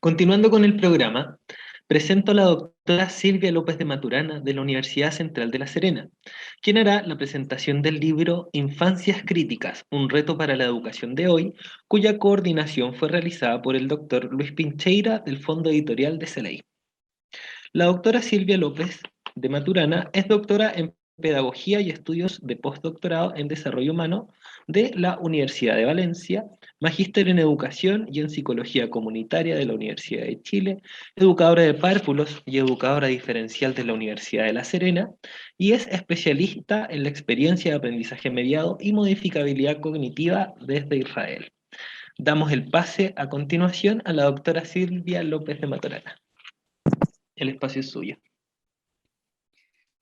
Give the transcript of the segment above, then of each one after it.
Continuando con el programa, presento a la doctora Silvia López de Maturana de la Universidad Central de La Serena, quien hará la presentación del libro Infancias Críticas, un reto para la educación de hoy, cuya coordinación fue realizada por el doctor Luis Pincheira del Fondo Editorial de CELEI. La doctora Silvia López de Maturana es doctora en Pedagogía y Estudios de Postdoctorado en Desarrollo Humano de la Universidad de Valencia, magíster en Educación y en Psicología Comunitaria de la Universidad de Chile, educadora de párvulos y educadora diferencial de la Universidad de La Serena, y es especialista en la experiencia de aprendizaje mediado y modificabilidad cognitiva desde Israel. Damos el pase a continuación a la doctora Silvia López de Maturana. El espacio es suyo.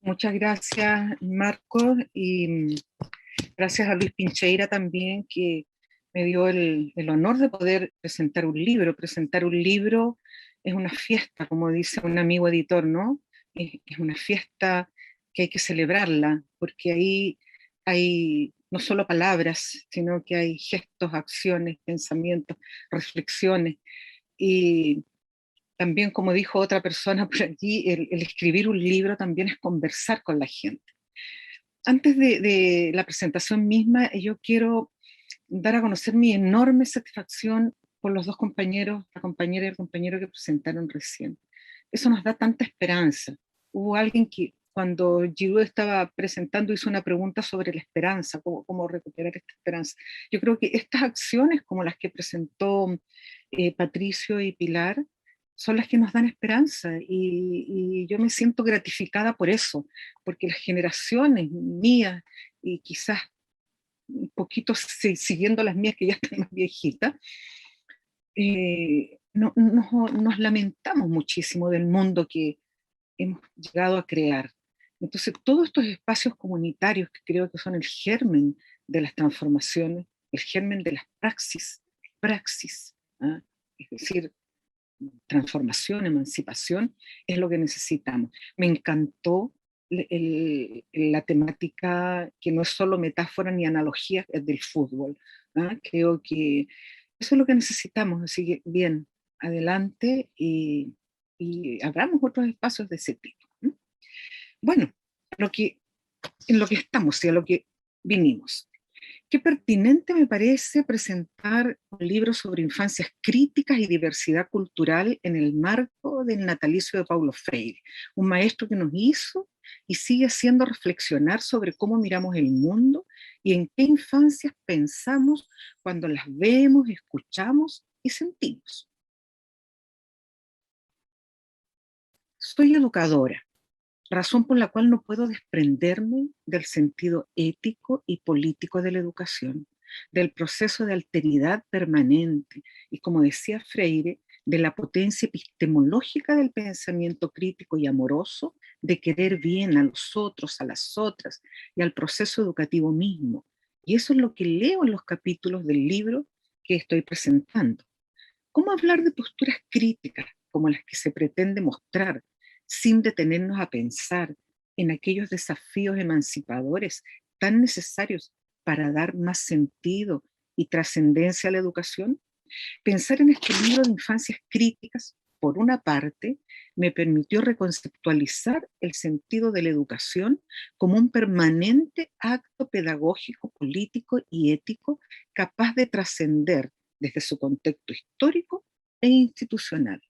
Muchas gracias, Marco, y gracias a Luis Pincheira también, que me dio el honor de poder presentar un libro. Presentar un libro es una fiesta, como dice un amigo editor, ¿no? Es una fiesta que hay que celebrarla, porque ahí hay no solo palabras, sino que hay gestos, acciones, pensamientos, reflexiones. Y también, como dijo otra persona por aquí, el escribir un libro también es conversar con la gente. Antes de la presentación misma, yo quiero dar a conocer mi enorme satisfacción por los dos compañeros, la compañera y el compañero que presentaron recién. Eso nos da tanta esperanza. Hubo alguien que cuando Giroud estaba presentando hizo una pregunta sobre la esperanza, cómo recuperar esta esperanza. Yo creo que estas acciones como las que presentó Patricio y Pilar son las que nos dan esperanza y yo me siento gratificada por eso, porque las generaciones mías y quizás un poquito siguiendo las mías que ya están más viejitas, nos lamentamos muchísimo del mundo que hemos llegado a crear. Entonces, todos estos espacios comunitarios que creo que son el germen de las transformaciones, el germen de las praxis, ¿ah? Es decir, transformación, emancipación, es lo que necesitamos. Me encantó la temática que no es solo metáfora ni analogía, es del fútbol. ¿Ah? Creo que eso es lo que necesitamos, así que bien, adelante y abramos otros espacios de ese tipo. ¿Mm? Bueno, lo que, en lo que estamos y a lo que vinimos. Qué pertinente me parece presentar un libro sobre infancias críticas y diversidad cultural en el marco del natalicio de Paulo Freire, un maestro que nos hizo y sigue haciendo reflexionar sobre cómo miramos el mundo y en qué infancias pensamos cuando las vemos, escuchamos y sentimos. Soy educadora, razón por la cual no puedo desprenderme del sentido ético y político de la educación, del proceso de alteridad permanente y, como decía Freire, de la potencia epistemológica del pensamiento crítico y amoroso de querer bien a los otros, a las otras y al proceso educativo mismo. Y eso es lo que leo en los capítulos del libro que estoy presentando. ¿Cómo hablar de posturas críticas como las que se pretende mostrar sin detenernos a pensar en aquellos desafíos emancipadores tan necesarios para dar más sentido y trascendencia a la educación? Pensar en este libro de infancias críticas, por una parte, me permitió reconceptualizar el sentido de la educación como un permanente acto pedagógico, político y ético capaz de trascender desde su contexto histórico e institucional.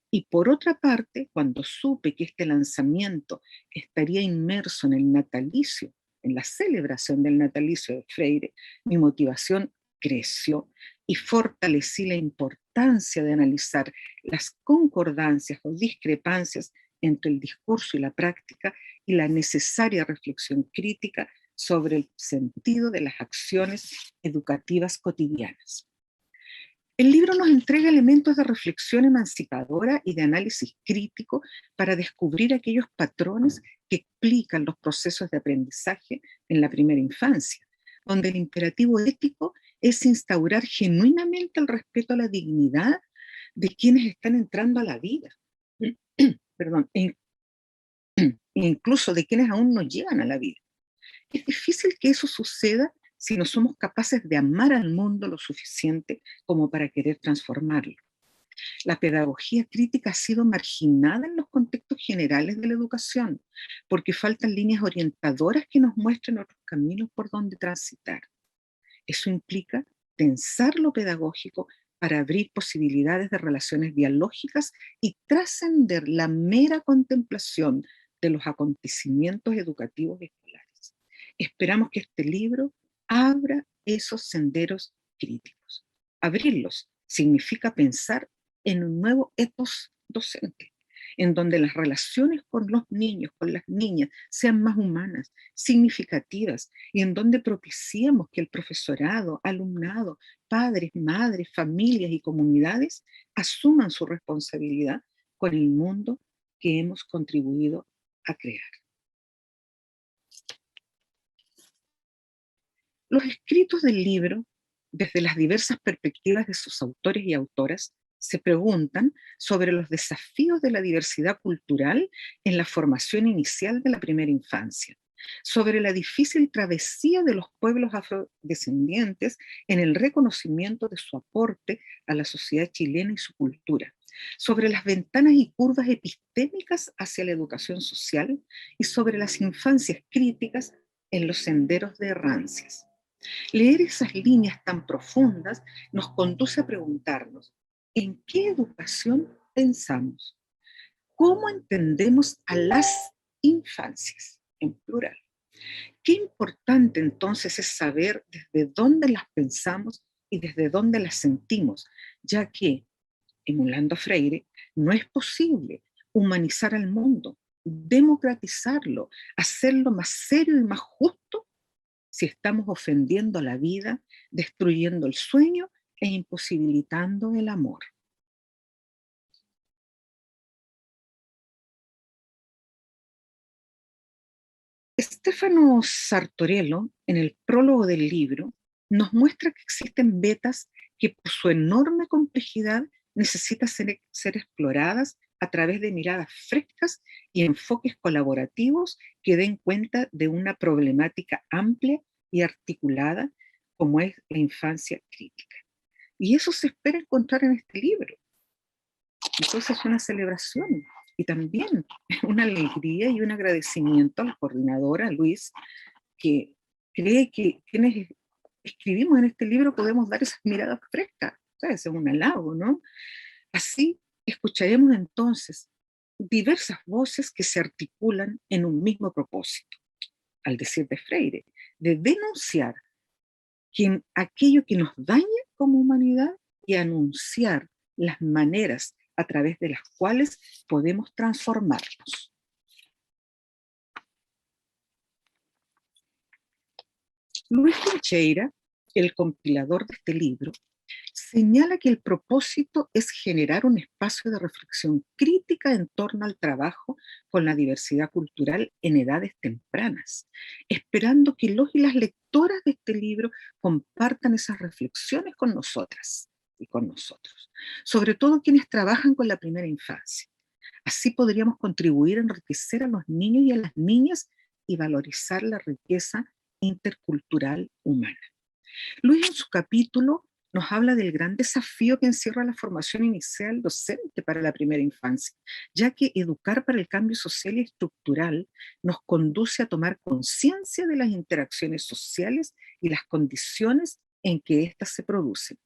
Y por otra parte, cuando supe que este lanzamiento estaría inmerso en el natalicio, en la celebración del natalicio de Freire, mi motivación creció y fortalecí la importancia de analizar las concordancias o discrepancias entre el discurso y la práctica y la necesaria reflexión crítica sobre el sentido de las acciones educativas cotidianas. El libro nos entrega elementos de reflexión emancipadora y de análisis crítico para descubrir aquellos patrones que explican los procesos de aprendizaje en la primera infancia, donde el imperativo ético es instaurar genuinamente el respeto a la dignidad de quienes están entrando a la vida, perdón, incluso de quienes aún no llegan a la vida. Es difícil que eso suceda si no somos capaces de amar al mundo lo suficiente como para querer transformarlo. La pedagogía crítica ha sido marginada en los contextos generales de la educación, porque faltan líneas orientadoras que nos muestren otros caminos por donde transitar. Eso implica pensar lo pedagógico para abrir posibilidades de relaciones dialógicas y trascender la mera contemplación de los acontecimientos educativos escolares. Esperamos que este libro abra esos senderos críticos. Abrirlos significa pensar en un nuevo ethos docente, en donde las relaciones con los niños, con las niñas, sean más humanas, significativas, y en donde propiciemos que el profesorado, alumnado, padres, madres, familias y comunidades asuman su responsabilidad con el mundo que hemos contribuido a crear. Los escritos del libro, desde las diversas perspectivas de sus autores y autoras, se preguntan sobre los desafíos de la diversidad cultural en la formación inicial de la primera infancia, sobre la difícil travesía de los pueblos afrodescendientes en el reconocimiento de su aporte a la sociedad chilena y su cultura, sobre las ventanas y curvas epistémicas hacia la educación social y sobre las infancias críticas en los senderos de errancias. Leer esas líneas tan profundas nos conduce a preguntarnos, ¿en qué educación pensamos? ¿Cómo entendemos a las infancias, en plural? Qué importante entonces es saber desde dónde las pensamos y desde dónde las sentimos, ya que, emulando a Freire, no es posible humanizar al mundo, democratizarlo, hacerlo más serio y más justo si estamos ofendiendo la vida, destruyendo el sueño e imposibilitando el amor. Stefano Sartorello, en el prólogo del libro, nos muestra que existen vetas que por su enorme complejidad necesitan ser exploradas a través de miradas frescas y enfoques colaborativos que den cuenta de una problemática amplia y articulada como es la infancia crítica. Y eso se espera encontrar en este libro. Entonces es una celebración y también una alegría y un agradecimiento a la coordinadora, Luis, que cree que quienes escribimos en este libro podemos dar esas miradas frescas. O sea, ese es un halago, ¿no? Así escucharemos entonces diversas voces que se articulan en un mismo propósito, al decir de Freire, de denunciar aquello que nos daña como humanidad y anunciar las maneras a través de las cuales podemos transformarnos. Luis Trincheira, el compilador de este libro, señala que el propósito es generar un espacio de reflexión crítica en torno al trabajo con la diversidad cultural en edades tempranas, esperando que los y las lectoras de este libro compartan esas reflexiones con nosotras y con nosotros, sobre todo quienes trabajan con la primera infancia. Así podríamos contribuir a enriquecer a los niños y a las niñas y valorizar la riqueza intercultural humana. Luis en su capítulo nos habla del gran desafío que encierra la formación inicial docente para la primera infancia, ya que educar para el cambio social y estructural nos conduce a tomar conciencia de las interacciones sociales y las condiciones en que éstas se producen.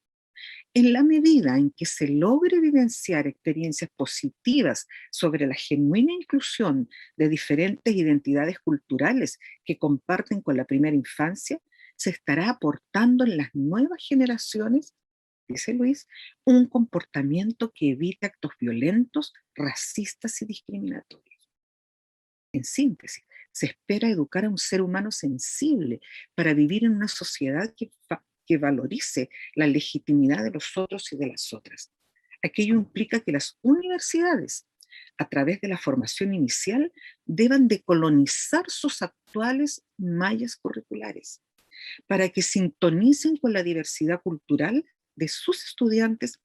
En la medida en que se logre evidenciar experiencias positivas sobre la genuina inclusión de diferentes identidades culturales que comparten con la primera infancia, se estará aportando en las nuevas generaciones, dice Luis, un comportamiento que evite actos violentos, racistas y discriminatorios. En síntesis, se espera educar a un ser humano sensible para vivir en una sociedad que valorice la legitimidad de los otros y de las otras. Aquello implica que las universidades, a través de la formación inicial, deban decolonizar sus actuales mallas curriculares para que sintonicen con la diversidad cultural de sus estudiantes,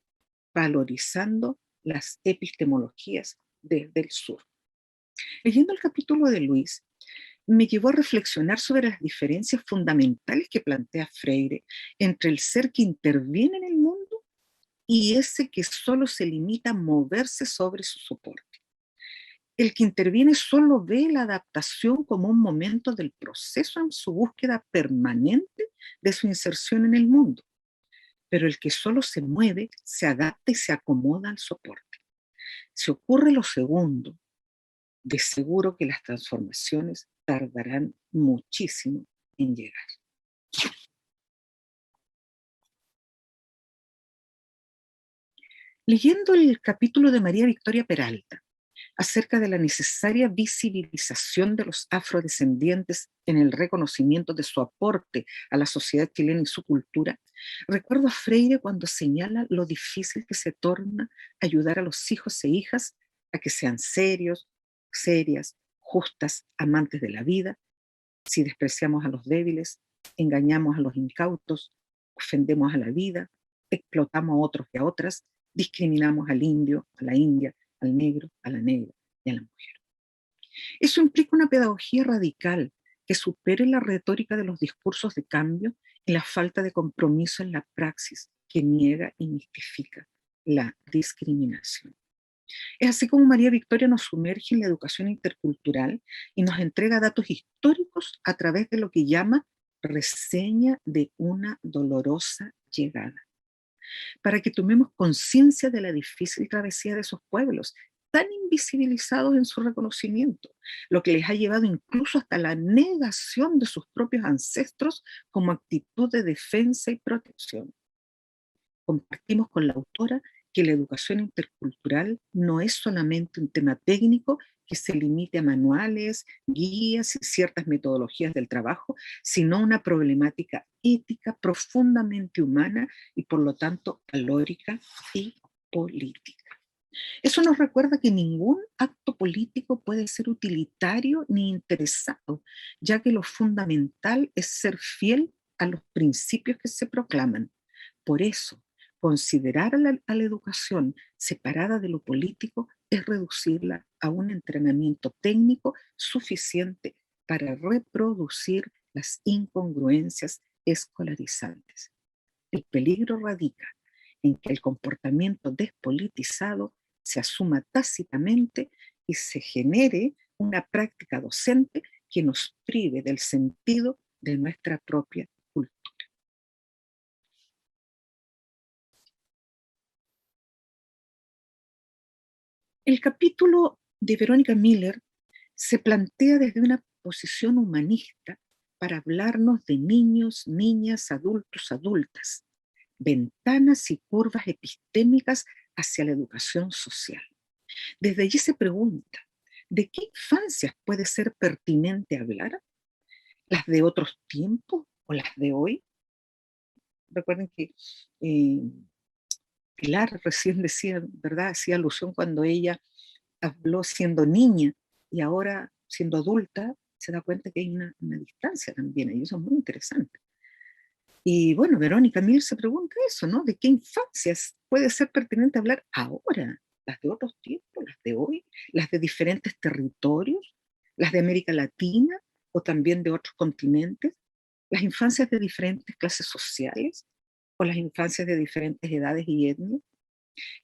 valorizando las epistemologías desde el sur. Leyendo el capítulo de Luis, me llevó a reflexionar sobre las diferencias fundamentales que plantea Freire entre el ser que interviene en el mundo y ese que solo se limita a moverse sobre su soporte. El que interviene solo ve la adaptación como un momento del proceso en su búsqueda permanente de su inserción en el mundo. Pero el que solo se mueve, se adapta y se acomoda al soporte. Si ocurre lo segundo, de seguro que las transformaciones tardarán muchísimo en llegar. Leyendo el capítulo de María Victoria Peralta acerca de la necesaria visibilización de los afrodescendientes en el reconocimiento de su aporte a la sociedad chilena y su cultura, recuerdo a Freire cuando señala lo difícil que se torna ayudar a los hijos e hijas a que sean serios, serias, justas, amantes de la vida, si despreciamos a los débiles, engañamos a los incautos, ofendemos a la vida, explotamos a otros y a otras, discriminamos al indio, a la india, al negro, a la negra y a la mujer. Eso implica una pedagogía radical que supere la retórica de los discursos de cambio y la falta de compromiso en la praxis que niega y mistifica la discriminación. Es así como María Victoria nos sumerge en la educación intercultural y nos entrega datos históricos a través de lo que llama reseña de una dolorosa llegada, para que tomemos conciencia de la difícil travesía de esos pueblos, tan invisibilizados en su reconocimiento, lo que les ha llevado incluso hasta la negación de sus propios ancestros como actitud de defensa y protección. Compartimos con la autora que la educación intercultural no es solamente un tema técnico que se limite a manuales, guías y ciertas metodologías del trabajo, sino una problemática ética profundamente humana y por lo tanto valórica y política. Eso nos recuerda que ningún acto político puede ser utilitario ni interesado, ya que lo fundamental es ser fiel a los principios que se proclaman. Por eso, considerar a la educación separada de lo político es reducirla a un entrenamiento técnico suficiente para reproducir las incongruencias escolarizantes. El peligro radica en que el comportamiento despolitizado se asuma tácitamente y se genere una práctica docente que nos prive del sentido de nuestra propia cultura. El capítulo de Verónica Miller se plantea desde una posición humanista para hablarnos de niños, niñas, adultos, adultas, ventanas y curvas epistémicas hacia la educación social. Desde allí se pregunta, ¿de qué infancias puede ser pertinente hablar? ¿Las de otros tiempos o las de hoy? Recuerden que eh, Pilar recién decía, ¿verdad? Hacía alusión cuando ella habló siendo niña y ahora siendo adulta, se da cuenta que hay una distancia también, y eso es muy interesante. Y bueno, Verónica Mil se pregunta eso, ¿no? ¿De qué infancias puede ser pertinente hablar ahora? ¿Las de otros tiempos, las de hoy, las de diferentes territorios, las de América Latina o también de otros continentes? ¿Las infancias de diferentes clases sociales o las infancias de diferentes edades y etnias?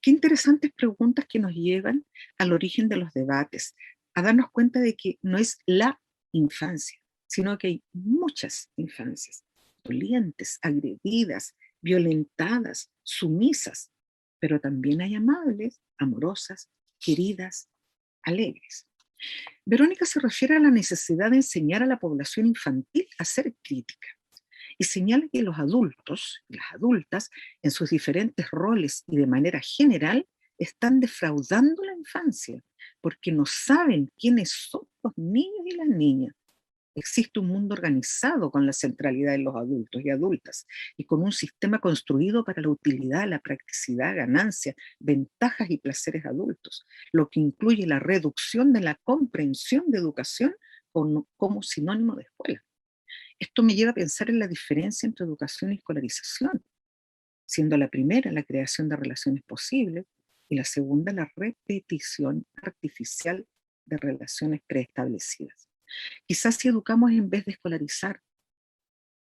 Qué interesantes preguntas que nos llevan al origen de los debates, a darnos cuenta de que no es la infancia, sino que hay muchas infancias, dolientes, agredidas, violentadas, sumisas, pero también hay amables, amorosas, queridas, alegres. Verónica se refiere a la necesidad de enseñar a la población infantil a ser crítica y señala que los adultos y las adultas, en sus diferentes roles y de manera general, están defraudando la infancia porque no saben quiénes son los niños y las niñas. Existe un mundo organizado con la centralidad de los adultos y adultas y con un sistema construido para la utilidad, la practicidad, ganancia, ventajas y placeres adultos, lo que incluye la reducción de la comprensión de educación como sinónimo de escuela. Esto me lleva a pensar en la diferencia entre educación y escolarización, siendo la primera la creación de relaciones posibles y la segunda la repetición artificial de relaciones preestablecidas. Quizás si educamos en vez de escolarizar,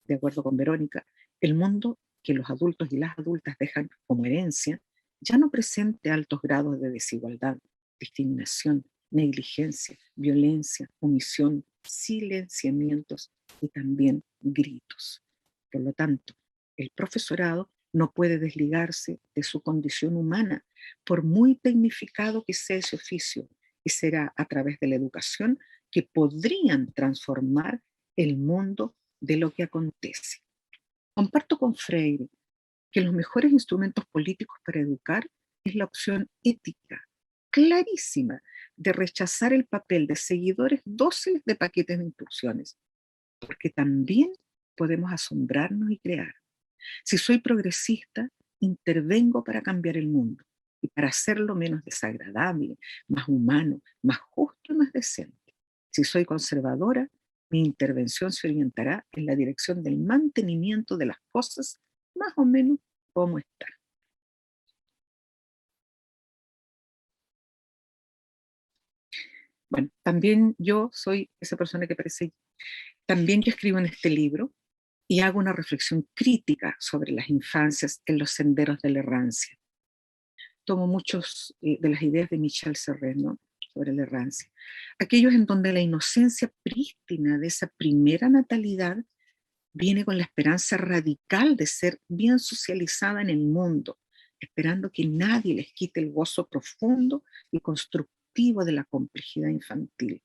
de acuerdo con Verónica, el mundo que los adultos y las adultas dejan como herencia ya no presente altos grados de desigualdad, discriminación, negligencia, violencia, omisión, silenciamientos y también gritos. Por lo tanto, el profesorado no puede desligarse de su condición humana, por muy tecnificado que sea ese oficio, y será a través de la educación que podrían transformar el mundo de lo que acontece. Comparto con Freire que los mejores instrumentos políticos para educar es la opción ética, clarísima, de rechazar el papel de seguidores dóciles de paquetes de instrucciones, porque también podemos asombrarnos y crear. Si soy progresista, intervengo para cambiar el mundo y para hacerlo menos desagradable, más humano, más justo y más decente. Si soy conservadora, mi intervención se orientará en la dirección del mantenimiento de las cosas más o menos como están. Bueno, también yo soy esa persona que parece, también yo escribo en este libro y hago una reflexión crítica sobre las infancias en los senderos de la errancia. Tomo muchos de las ideas de Michel Serret, ¿no?, sobre la errancia. Aquellos en donde la inocencia prístina de esa primera natalidad viene con la esperanza radical de ser bien socializada en el mundo, esperando que nadie les quite el gozo profundo y constructivo de la complejidad infantil.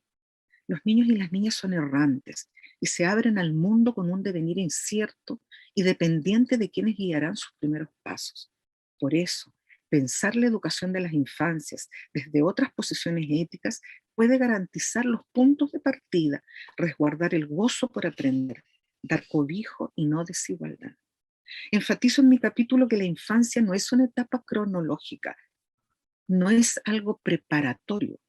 Los niños y las niñas son errantes y se abren al mundo con un devenir incierto y dependiente de quienes guiarán sus primeros pasos. Por eso, pensar la educación de las infancias desde otras posiciones éticas puede garantizar los puntos de partida, resguardar el gozo por aprender, dar cobijo y no desigualdad. Enfatizo en mi capítulo que la infancia no es una etapa cronológica, no es algo preparatorio,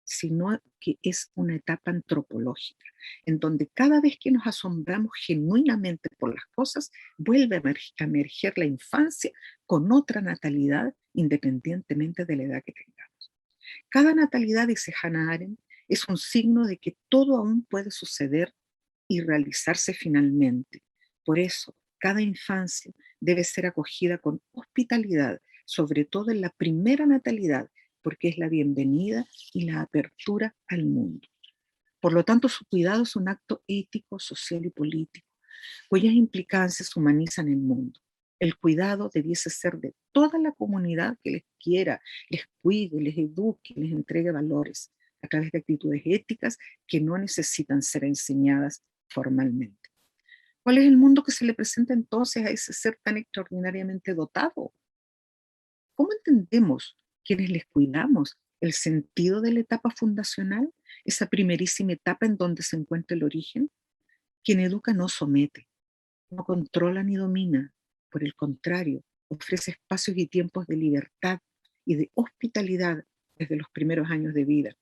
sino que es una etapa antropológica, en donde cada vez que nos asombramos genuinamente por las cosas, vuelve a emerger la infancia con otra natalidad, independientemente de la edad que tengamos. Cada natalidad, dice Hannah Arendt, es un signo de que todo aún puede suceder y realizarse finalmente. Por eso, cada infancia debe ser acogida con hospitalidad, sobre todo en la primera natalidad, porque es la bienvenida y la apertura al mundo. Por lo tanto, su cuidado es un acto ético, social y político, cuyas implicancias humanizan el mundo. El cuidado debiese ser de toda la comunidad que les quiera, les cuide, les eduque, les entregue valores a través de actitudes éticas que no necesitan ser enseñadas formalmente. ¿Cuál es el mundo que se le presenta entonces a ese ser tan extraordinariamente dotado? ¿Cómo entendemos, quienes les cuidamos, el sentido de la etapa fundacional, esa primerísima etapa en donde se encuentra el origen? Quien educa no somete, no controla ni domina, por el contrario, ofrece espacios y tiempos de libertad y de hospitalidad desde los primeros años de vida.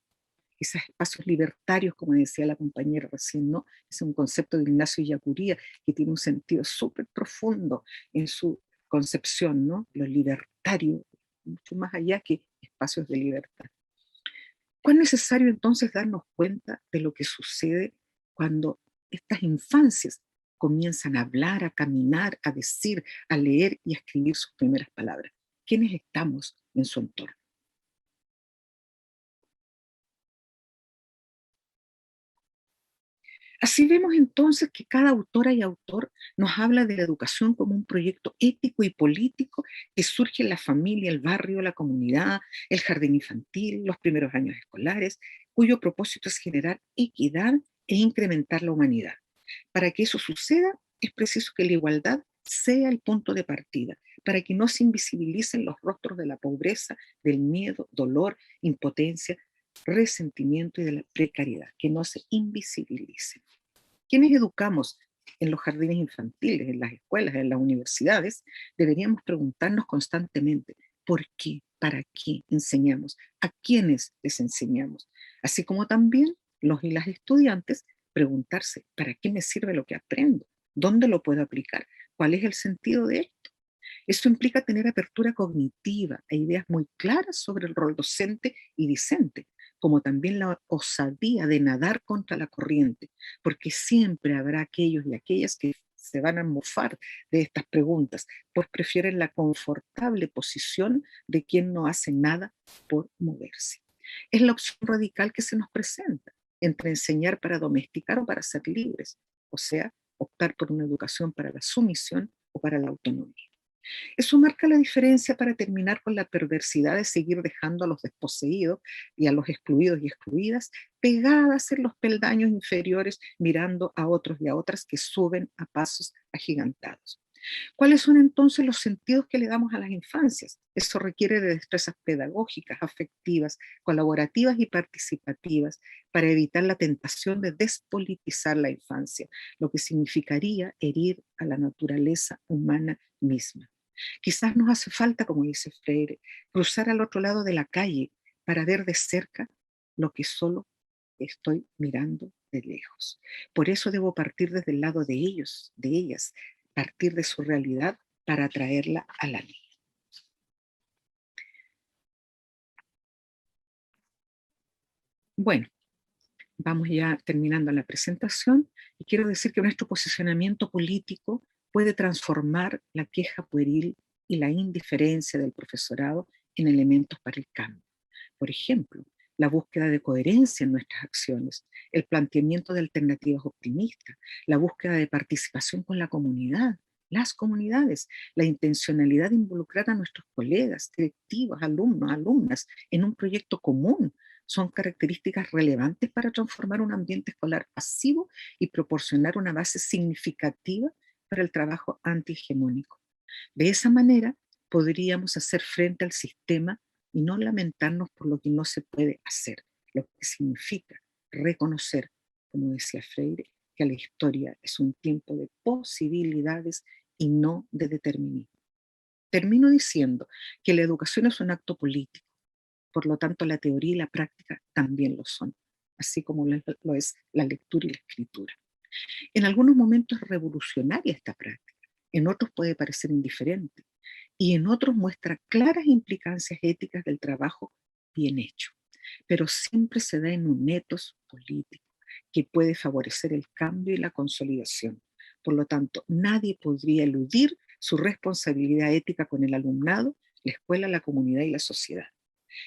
Esos espacios libertarios, como decía la compañera recién, ¿no? Es un concepto de Ignacio Ellacuría que tiene un sentido súper profundo en su concepción, ¿no? Lo libertario, mucho más allá que espacios de libertad. ¿Cuán necesario entonces darnos cuenta de lo que sucede cuando estas infancias comienzan a hablar, a caminar, a decir, a leer y a escribir sus primeras palabras? ¿Quiénes estamos en su entorno? Así vemos entonces que cada autora y autor nos habla de la educación como un proyecto ético y político que surge en la familia, el barrio, la comunidad, el jardín infantil, los primeros años escolares, cuyo propósito es generar equidad e incrementar la humanidad. Para que eso suceda, es preciso que la igualdad sea el punto de partida, para que no se invisibilicen los rostros de la pobreza, del miedo, dolor, impotencia, resentimiento y de la precariedad, que no se invisibilicen. Quienes educamos en los jardines infantiles, en las escuelas, en las universidades, deberíamos preguntarnos constantemente por qué, para qué enseñamos, a quiénes les enseñamos, así como también los y las estudiantes preguntarse para qué me sirve lo que aprendo, dónde lo puedo aplicar, cuál es el sentido de esto. Eso implica tener apertura cognitiva e ideas muy claras sobre el rol docente y discente, como también la osadía de nadar contra la corriente, porque siempre habrá aquellos y aquellas que se van a mofar de estas preguntas, pues prefieren la confortable posición de quien no hace nada por moverse. Es la opción radical que se nos presenta entre enseñar para domesticar o para ser libres, o sea, optar por una educación para la sumisión o para la autonomía. Eso marca la diferencia para terminar con la perversidad de seguir dejando a los desposeídos y a los excluidos y excluidas pegadas en los peldaños inferiores mirando a otros y a otras que suben a pasos agigantados. ¿Cuáles son entonces los sentidos que le damos a las infancias? Eso requiere de destrezas pedagógicas, afectivas, colaborativas y participativas para evitar la tentación de despolitizar la infancia, lo que significaría herir a la naturaleza humana misma. Quizás nos hace falta, como dice Freire, cruzar al otro lado de la calle para ver de cerca lo que solo estoy mirando de lejos. Por eso debo partir desde el lado de ellos, de ellas, partir de su realidad para traerla a la mía. Bueno, vamos ya terminando la presentación y quiero decir que nuestro posicionamiento político puede transformar la queja pueril y la indiferencia del profesorado en elementos para el cambio. Por ejemplo, la búsqueda de coherencia en nuestras acciones, el planteamiento de alternativas optimistas, la búsqueda de participación con la comunidad, las comunidades, la intencionalidad de involucrar a nuestros colegas, directivos, alumnos, alumnas en un proyecto común son características relevantes para transformar un ambiente escolar pasivo y proporcionar una base significativa para el trabajo antihegemónico. De esa manera, podríamos hacer frente al sistema y no lamentarnos por lo que no se puede hacer, lo que significa reconocer, como decía Freire, que la historia es un tiempo de posibilidades y no de determinismo. Termino diciendo que la educación es un acto político, por lo tanto la teoría y la práctica también lo son, así como lo es la lectura y la escritura. En algunos momentos es revolucionaria esta práctica, en otros puede parecer indiferente y en otros muestra claras implicancias éticas del trabajo bien hecho, pero siempre se da en un etos político que puede favorecer el cambio y la consolidación. Por lo tanto, nadie podría eludir su responsabilidad ética con el alumnado, la escuela, la comunidad y la sociedad.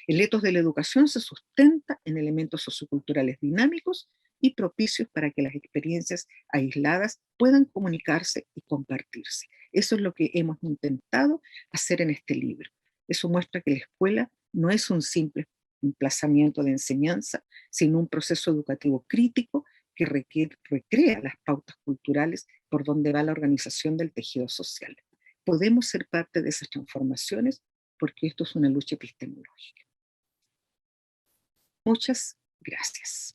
El etos de la educación se sustenta en elementos socioculturales dinámicos y propicios para que las experiencias aisladas puedan comunicarse y compartirse. Eso es lo que hemos intentado hacer en este libro. Eso muestra que la escuela no es un simple emplazamiento de enseñanza, sino un proceso educativo crítico que recrea las pautas culturales por donde va la organización del tejido social. Podemos ser parte de esas transformaciones porque esto es una lucha epistemológica. Muchas gracias.